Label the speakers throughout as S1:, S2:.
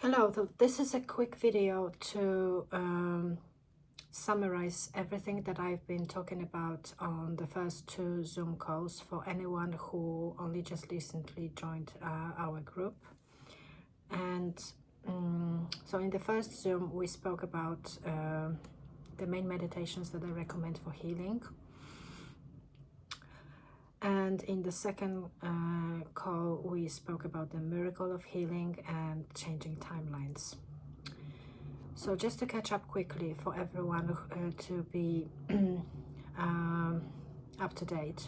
S1: Hello, this is a quick video to summarize everything that I've been talking about on the first two Zoom calls for anyone who only just recently joined our group. And so in the first Zoom, we spoke about the main meditations that I recommend for healing. And in the second call, we spoke about the miracle of healing and changing timelines. So just to catch up quickly for everyone to be up to date.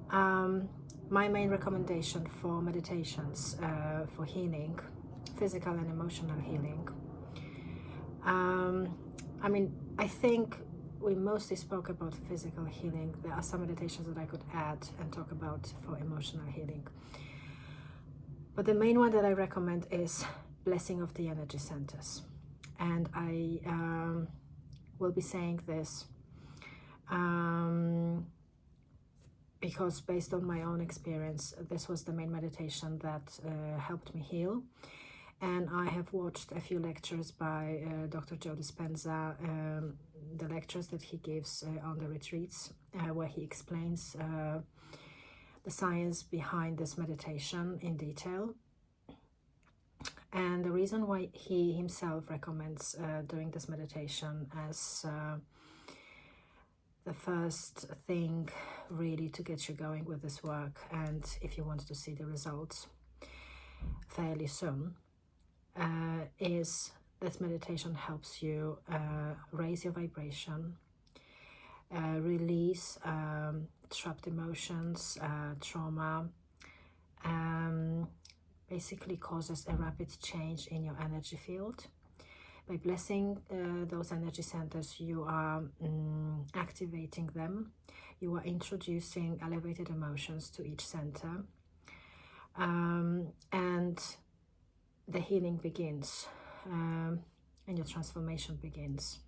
S1: My main recommendation for meditations for healing, physical and emotional healing. I think we mostly spoke about physical healing. There are some meditations that I could add and talk about for emotional healing. But the main one that I recommend is blessing of the energy centers. And I will be saying this because based on my own experience, this was the main meditation that helped me heal. And I have watched a few lectures by Dr. Joe Dispenza, the lectures that he gives on the retreats, where he explains the science behind this meditation in detail. And the reason why he himself recommends doing this meditation as the first thing really to get you going with this work, and if you want to see the results fairly soon, is that meditation helps you raise your vibration, release trapped emotions, trauma, basically causes a rapid change in your energy field. By blessing those energy centers, you are activating them. You are introducing elevated emotions to each center, and the healing begins, and your transformation begins.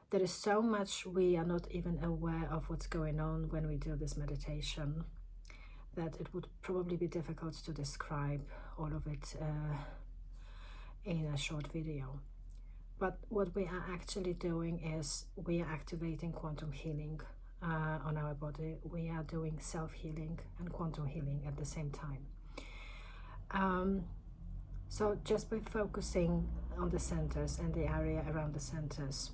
S1: There is so much we are not even aware of what's going on when we do this meditation that it would probably be difficult to describe all of it in a short video. But what we are actually doing is we are activating quantum healing on our body. We are doing self-healing and quantum healing at the same time. So just by focusing on the centers and the area around the centers,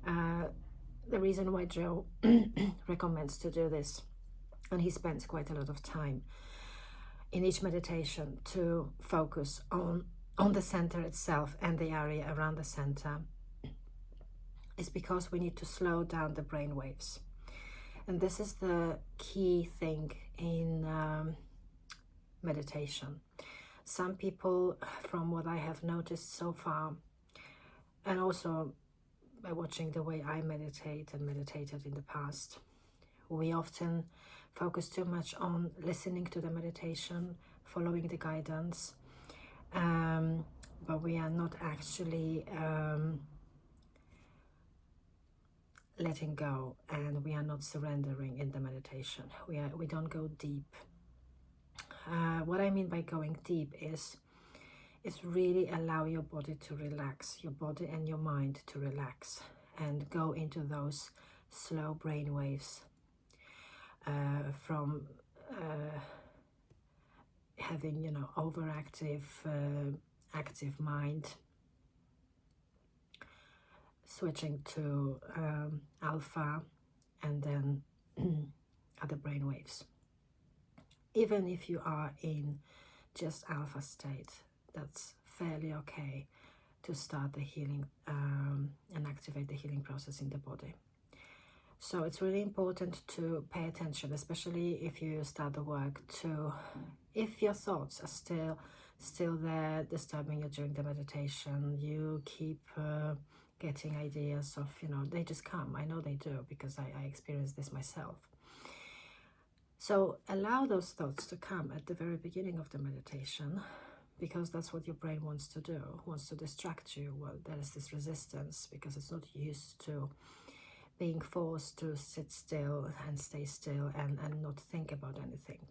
S1: the reason why Joe recommends to do this, and he spends quite a lot of time in each meditation to focus on the center itself and the area around the center, is because we need to slow down the brain waves. And this is the key thing in meditation. Some people, from what I have noticed so far, and also by watching the way I meditate and meditated in the past, we often focus too much on listening to the meditation, following the guidance, but we are not actually letting go, and we are not surrendering in the meditation. We don't go deep. What I mean by going deep is really allow your body to relax, your body and your mind to relax, and go into those slow brain waves from having, overactive, active mind, switching to alpha, and then other brain waves. Even if you are in just alpha state, that's fairly okay to start the healing and activate the healing process in the body. So it's really important to pay attention, especially if you start the work, to, if your thoughts are still there disturbing you during the meditation, you keep getting ideas of, they just come. I know they do, because I experienced this myself. So allow those thoughts to come at the very beginning of the meditation, because that's what your brain wants to do, wants to distract you. Well, there is this resistance because it's not used to being forced to sit still and stay still and not think about anything.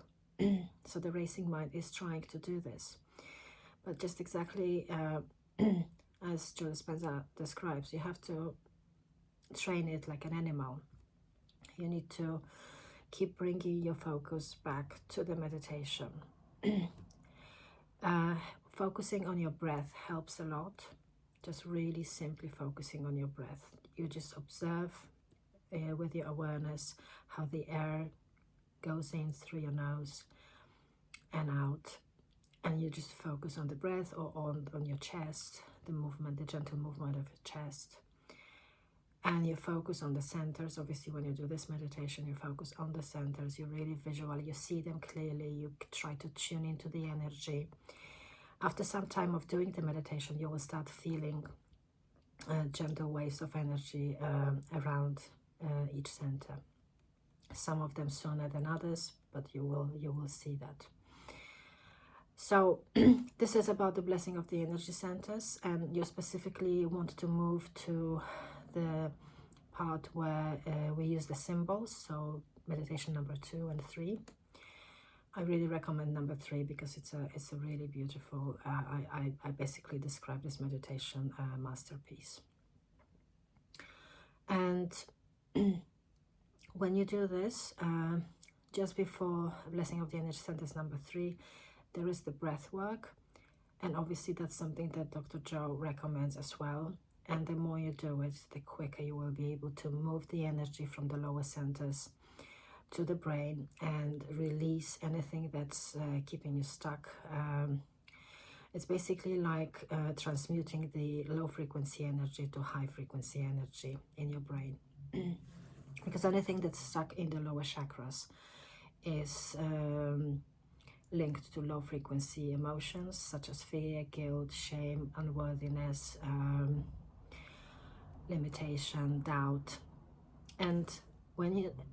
S1: So the racing mind is trying to do this. But just exactly as Joe Dispenza describes, you have to train it like an animal. You need to keep bringing your focus back to the meditation. Focusing on your breath helps a lot. Just really simply focusing on your breath. You just observe with your awareness how the air goes in through your nose and out, and you just focus on the breath or on your chest, the movement, the gentle movement of your chest, and you focus on the centers. Obviously, when you do this meditation, you focus on the centers. You really visual, you see them clearly, you try to tune into the energy. After some time of doing the meditation, you will start feeling gentle waves of energy around each center. Some of them sooner than others, but you will see that. So this is about the blessing of the energy centers, and you specifically want to move to the part where we use the symbols, so meditation number 2 and 3. I really recommend number 3 because it's a really beautiful, I basically describe this meditation masterpiece. And when you do this, just before blessing of the energy centers number 3, there is the breath work, and obviously that's something that Dr. Joe recommends as well. And the more you do it, the quicker you will be able to move the energy from the lower centers to the brain and release anything that's keeping you stuck. It's basically like transmuting the low frequency energy to high frequency energy in your brain. Because anything that's stuck in the lower chakras is linked to low frequency emotions such as fear, guilt, shame, unworthiness, limitation, doubt. And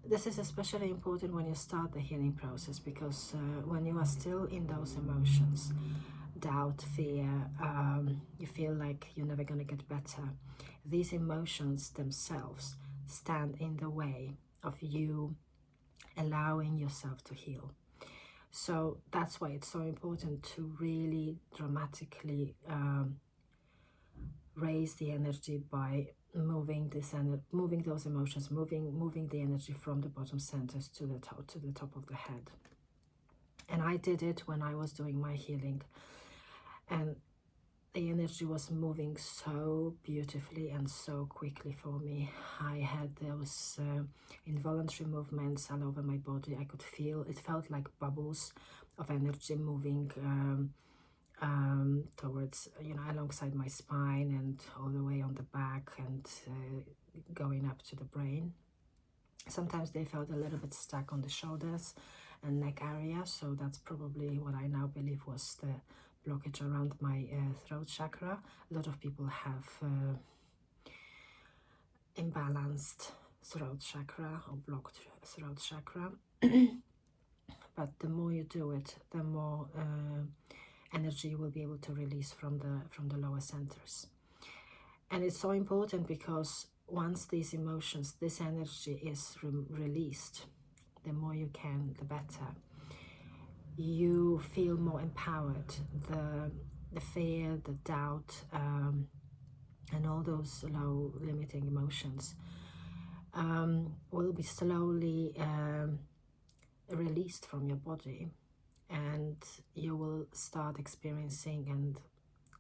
S1: this is especially important when you start the healing process, because when you are still in those emotions, doubt, fear, you feel like you're never going to get better, these emotions themselves stand in the way of you allowing yourself to heal. So that's why it's so important to really dramatically raise the energy by moving those emotions, moving the energy from the bottom centers to the top of the head. And I did it when I was doing my healing, and the energy was moving so beautifully and so quickly for me. I had those involuntary movements all over my body. I could feel, it felt like bubbles of energy moving towards, alongside my spine and all the way on the back and going up to the brain. Sometimes they felt a little bit stuck on the shoulders and neck area, so that's probably what I now believe was the blockage around my throat chakra. A lot of people have imbalanced throat chakra or blocked throat chakra. But the more you do it, the more energy you will be able to release from the lower centers. And it's so important because once these emotions, this energy is released, the more you can, the better. You feel more empowered. The fear, the doubt, and all those low limiting emotions will be slowly released from your body, and you will start experiencing and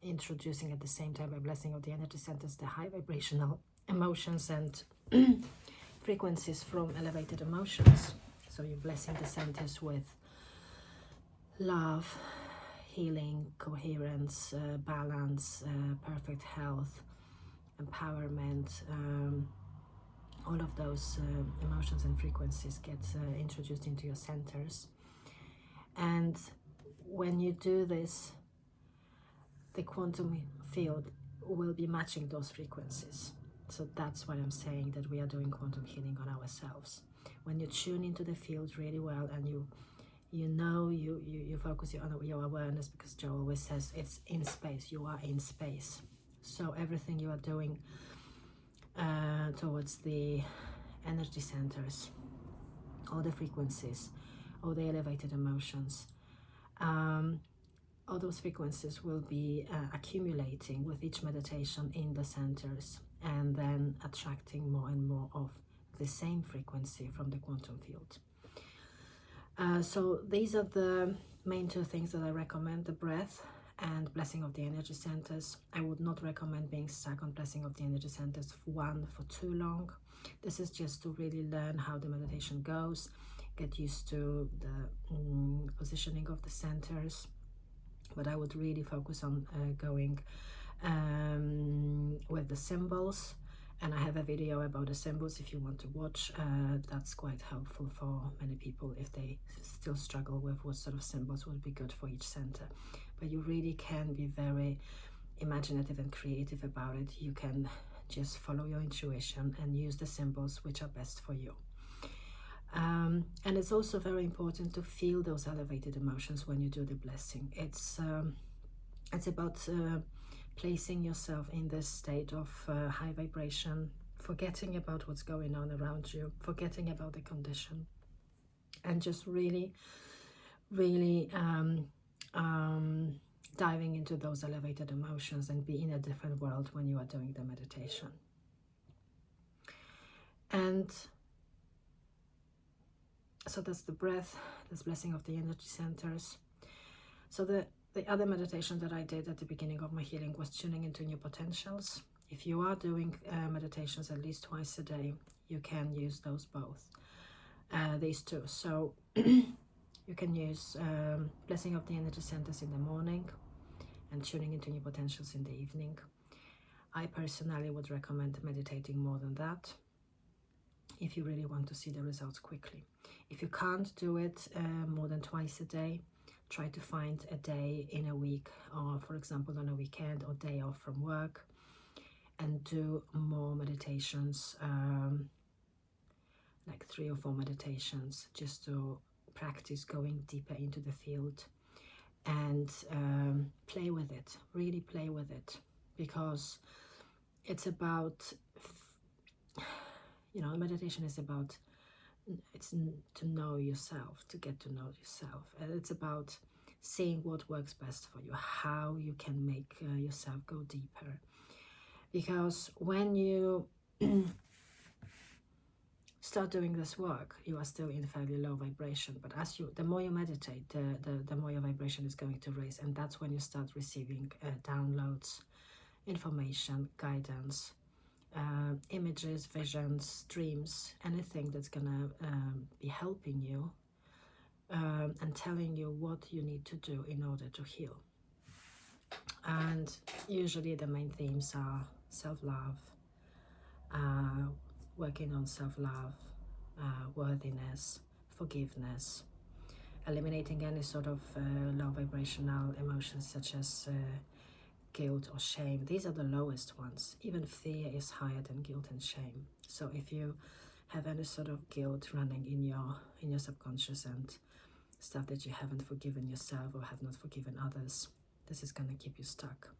S1: introducing at the same time, by blessing of the energy centers, the high vibrational emotions and frequencies from elevated emotions. So you're blessing the centers with love, healing, coherence, balance, perfect health, empowerment. All of those emotions and frequencies get introduced into your centers. And when you do this, the quantum field will be matching those frequencies. So that's why I'm saying that we are doing quantum healing on ourselves. When you tune into the field really well, and you focus on your awareness, because Joe always says it's in space, you are in space. So everything you are doing towards the energy centers, all the frequencies, all the elevated emotions, all those frequencies will be accumulating with each meditation in the centers, and then attracting more and more of the same frequency from the quantum field. So these are the main two things that I recommend: the breath and blessing of the energy centers. I would not recommend being stuck on blessing of the energy centers for too long. This is just to really learn how the meditation goes, get used to the positioning of the centers. But I would really focus on going with the symbols, and I have a video about the symbols if you want to watch. That's quite helpful for many people if they still struggle with what sort of symbols would be good for each center. But you really can be very imaginative and creative about it. You can just follow your intuition and use the symbols which are best for you. And it's also very important to feel those elevated emotions when you do the blessing. It's about placing yourself in this state of high vibration, forgetting about what's going on around you, forgetting about the condition, and just really diving into those elevated emotions and be in a different world when you are doing the meditation. And so that's the breath, this blessing of the energy centers. So the other meditation that I did at the beginning of my healing was tuning into new potentials. If you are doing meditations at least twice a day, you can use those both, these two. So you can use blessing of the energy centers in the morning and tuning into new potentials in the evening. I personally would recommend meditating more than that if you really want to see the results quickly. If you can't do it more than twice a day, try to find a day in a week, or for example on a weekend or day off from work, and do more meditations, like 3 or 4 meditations, just to practice going deeper into the field, and play with it, really play with it, because it's about, meditation is about, it's to know yourself, to get to know yourself. And it's about seeing what works best for you, how you can make yourself go deeper. Because when you start doing this work, you are still in fairly low vibration, but the more you meditate, the more your vibration is going to raise, and that's when you start receiving downloads, information, guidance, images, visions, dreams, anything that's gonna be helping you and telling you what you need to do in order to heal. And usually the main themes are self-love, working on self-love, worthiness, forgiveness, eliminating any sort of low vibrational emotions such as guilt or shame. These are the lowest ones. Even fear is higher than guilt and shame. So if you have any sort of guilt running in your subconscious and stuff that you haven't forgiven yourself or have not forgiven others, this is going to keep you stuck.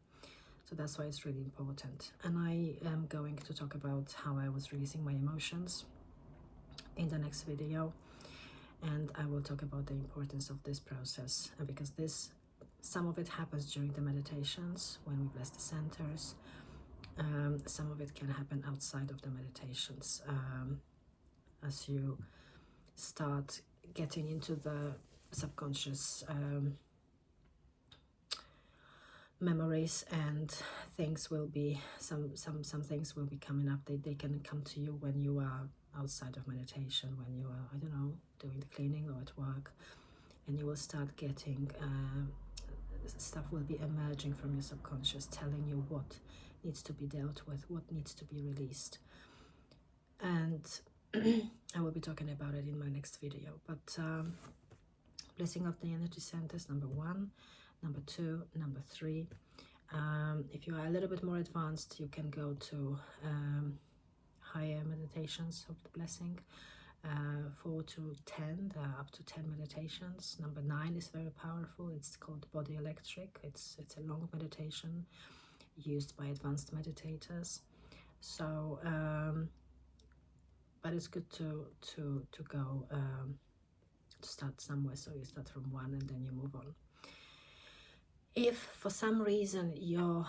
S1: So that's why it's really important. And I am going to talk about how I was releasing my emotions in the next video, and I will talk about the importance of this process, and because some of it happens during the meditations when we bless the centers. Some of it can happen outside of the meditations, as you start getting into the subconscious memories, and things will be, some things will be coming up. They can come to you when you are outside of meditation, when you are, I don't know, doing the cleaning or at work, and you will start getting stuff will be emerging from your subconscious, telling you what needs to be dealt with, what needs to be released. And I will be talking about it in my next video. But blessing of the energy centers, number 1, number 2, number 3. If you are a little bit more advanced, you can go to higher meditations of the blessing. 4 to 10, there are up to 10 meditations. Number 9 is very powerful. It's called Body Electric. It's a long meditation used by advanced meditators. So, but it's good to go to start somewhere. So you start from 1 and then you move on. If for some reason your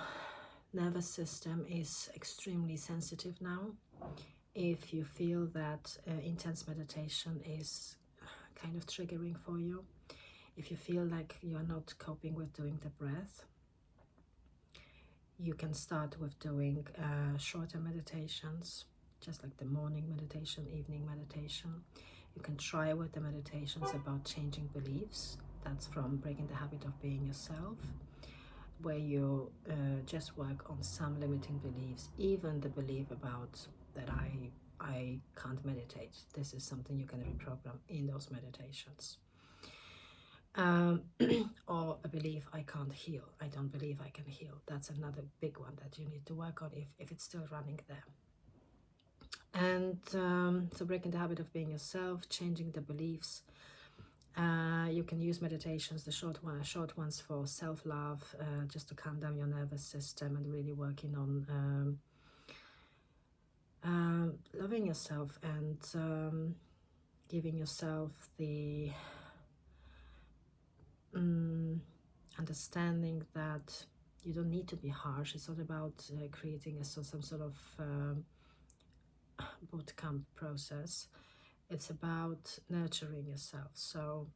S1: nervous system is extremely sensitive now, if you feel that intense meditation is kind of triggering for you, if you feel like you are not coping with doing the breath, you can start with doing shorter meditations, just like the morning meditation, evening meditation. You can try with the meditations about changing beliefs. That's from Breaking the Habit of Being Yourself, where you just work on some limiting beliefs, even the belief about that I can't meditate. This is something you can reprogram in those meditations. Or a belief, I can't heal. I don't believe I can heal. That's another big one that you need to work on if it's still running there. And so breaking the habit of being yourself, changing the beliefs. You can use meditations, the short ones for self-love, just to calm down your nervous system and really working on loving yourself and giving yourself the understanding that you don't need to be harsh. It's not about creating some sort of boot camp process. It's about nurturing yourself. So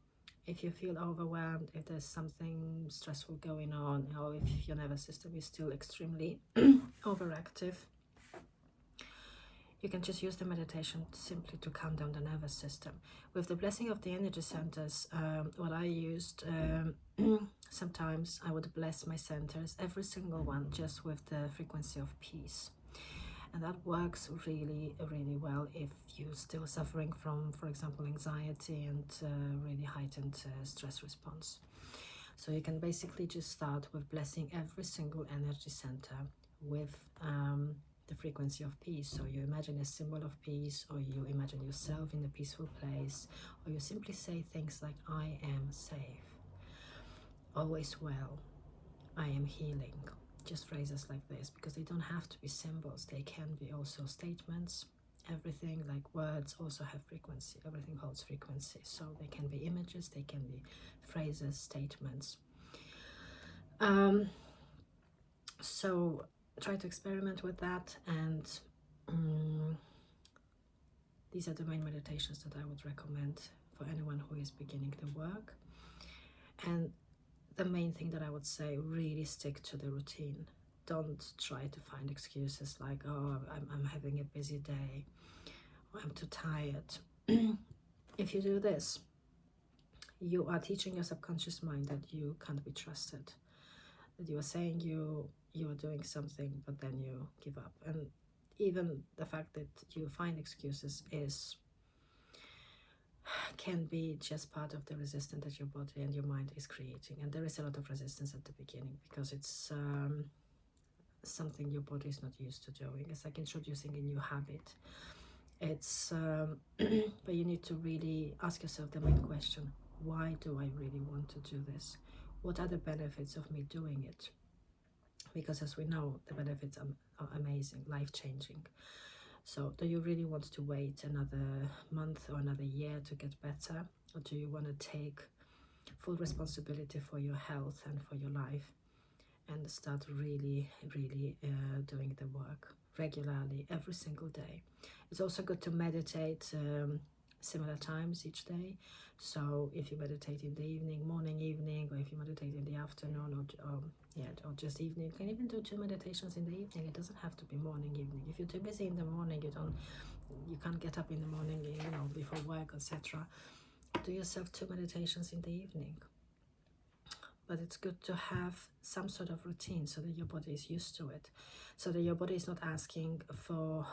S1: if you feel overwhelmed, if there's something stressful going on, or if your nervous system is still extremely overactive, you can just use the meditation simply to calm down the nervous system. With the blessing of the energy centers, what I used, sometimes I would bless my centers, every single one, just with the frequency of peace. And that works really, really well if you're still suffering from, for example, anxiety and really heightened stress response. So you can basically just start with blessing every single energy center with the frequency of peace. So you imagine a symbol of peace, or you imagine yourself in a peaceful place, or you simply say things like, I am safe, always well, I am healing. Just phrases like this, because they don't have to be symbols, they can be also statements. Everything, like words, also have frequency. Everything holds frequency, so they can be images, they can be phrases, statements. So try to experiment with that, and these are the main meditations that I would recommend for anyone who is beginning the work. And the main thing that I would say, really stick to the routine. Don't try to find excuses like, oh, I'm having a busy day, or I'm too tired. If you do this, you are teaching your subconscious mind that you can't be trusted, that you are saying you are doing something, but then you give up. And even the fact that you find excuses can be just part of the resistance that your body and your mind is creating. And there is a lot of resistance at the beginning, because it's something your body is not used to doing. It's like introducing a new habit. It's but you need to really ask yourself the main question: why do I really want to do this? What are the benefits of me doing it? Because as we know, the benefits are amazing, life-changing. So do you really want to wait another month or another year to get better? Or do you want to take full responsibility for your health and for your life, and start really, really doing the work regularly, every single day? It's also good to meditate similar times each day. So if you meditate in the evening, morning, evening, or if you meditate in the afternoon, or just evening, you can even do 2 meditations in the evening. It doesn't have to be morning, evening. If you're too busy in the morning, you can't get up in the morning, before work, etc. Do yourself 2 meditations in the evening. But it's good to have some sort of routine so that your body is used to it, so that your body is not asking for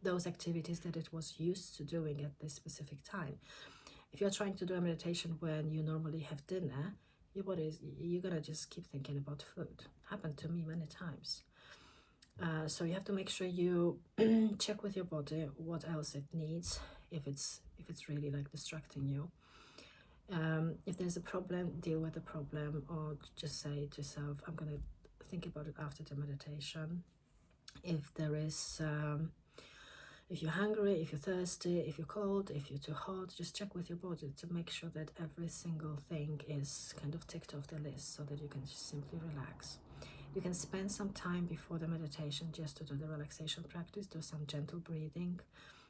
S1: those activities that it was used to doing at this specific time. If you're trying to do a meditation when you normally have dinner, you're gonna just keep thinking about food. Happened to me many times. So you have to make sure you check with your body what else it needs, if it's really like distracting you. If there's a problem, deal with the problem, or just say to yourself, I'm gonna think about it after the meditation. If If you're hungry, if you're thirsty, if you're cold, if you're too hot, just check with your body to make sure that every single thing is kind of ticked off the list so that you can just simply relax. You can spend some time before the meditation just to do the relaxation practice, do some gentle breathing,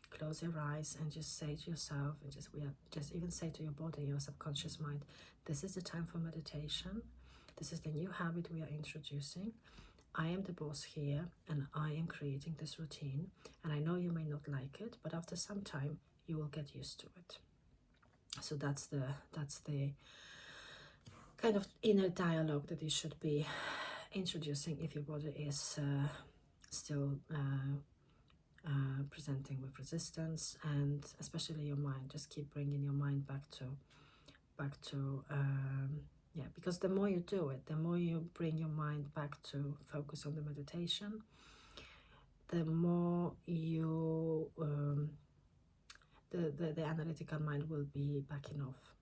S1: close your eyes and just say to yourself, and just even say to your body, your subconscious mind, this is the time for meditation. This is the new habit we are introducing. I am the boss here and I am creating this routine, and I know you may not like it, but after some time you will get used to it. So that's the kind of inner dialogue that you should be introducing if your body is still presenting with resistance, and especially your mind. Just keep bringing your mind back to yeah, because the more you do it, the more you bring your mind back to focus on the meditation, the more you the analytical mind will be backing off,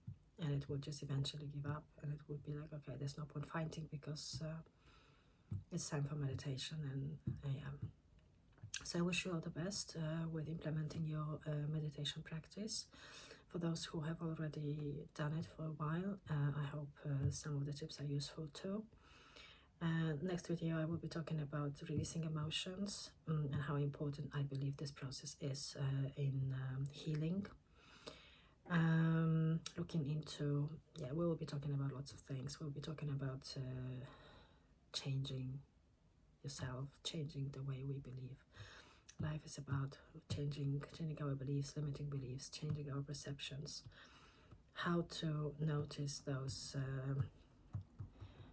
S1: and it will just eventually give up, and it will be like, okay, there's no point fighting because it's time for meditation. And yeah, so I wish you all the best with implementing your meditation practice. For those who have already done it for a while, I hope some of the tips are useful too. Next video I will be talking about releasing emotions and how important I believe this process is in healing. Looking into, yeah, we will be talking about lots of things. We'll be talking about changing yourself, changing the way we believe. Life is about changing our beliefs, limiting beliefs, changing our perceptions. How to notice those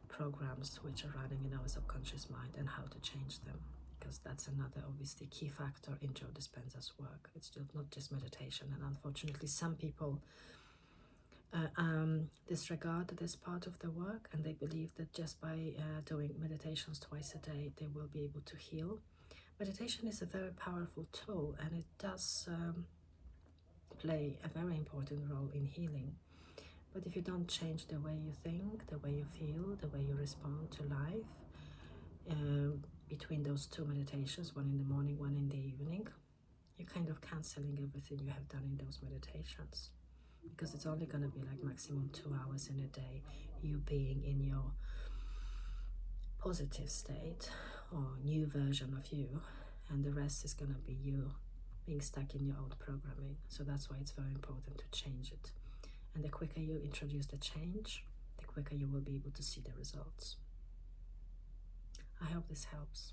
S1: programs which are running in our subconscious mind and how to change them, because that's another obviously key factor in Joe Dispenza's work. It's just not just meditation, and unfortunately some people disregard this part of the work, and they believe that just by doing meditations twice a day they will be able to heal. Meditation is a very powerful tool, and it does play a very important role in healing. But if you don't change the way you think, the way you feel, the way you respond to life, between those two meditations, one in the morning, one in the evening, you're kind of cancelling everything you have done in those meditations, because it's only going to be like maximum 2 hours in a day, you being in your positive state or new version of you, and the rest is going to be you being stuck in your old programming. So that's why it's very important to change it, and the quicker you introduce the change, the quicker you will be able to see the results. I hope this helps.